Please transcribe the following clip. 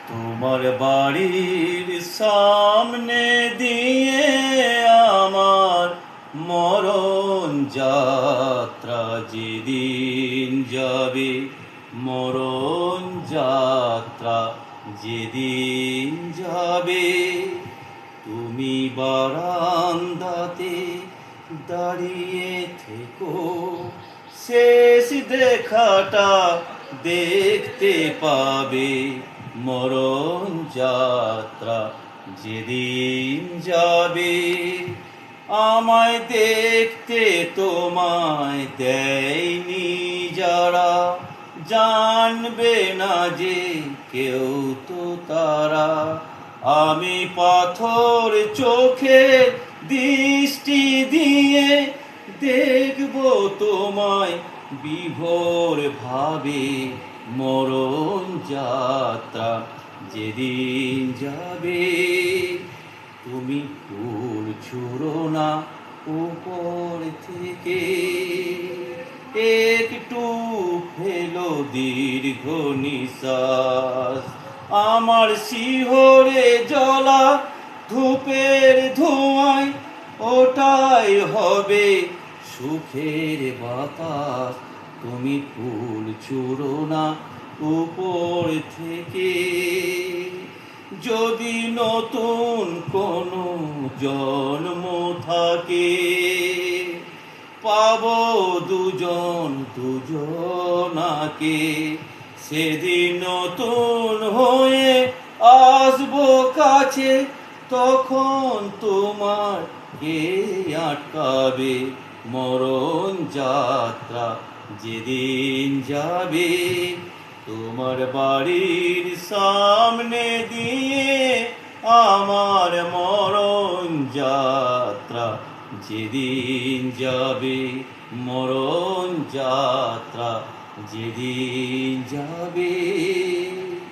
তোমার বাড়ির সামনে দিয়ে আমার মরণ যাত্রা যেদিন যাবে, মরণ যাত্রা যেদিন যাবে, তুমি বারান্দাতে দাঁড়িয়ে থেকো, শেষ দেখাটা দেখতে পাবে। মরণ যাত্রা যেদিন যাবে, আমায় দেখতে তোমায় দেয়নি যারা, জানবে না যে কেউ তো তারা। আমি পাথর চোখে দৃষ্টি দিয়ে দেখব তোমায় বিভোর ভাবে। মরণ যাত্রা যেদিন যাবে, তুমি ফুল ছুঁড়ো না উপর থেকে, একটু ফেলো দীর্ঘ নিঃশ্বাস। আমার শিহরে জ্বলা ধূপের ধোঁয়ায় ওটাই হবে সুখের বাতাস। তুমি ফুল ছুঁড়ো না উপর থেকে, যদি নতুন কোনো জন্ম থাকে, পাবো দুজন দুজনাকে। সেদিন নতুন হয়ে আসবো কাছে, তখন তোমার কে আটকাবে। মরণ যাত্রা যেদিন যাবে, তোমার বাড়ির সামনে দিয়ে আমার মরণ যাত্রা যেদিন যাবে, মরণ যাত্রা যেদিন যাবে।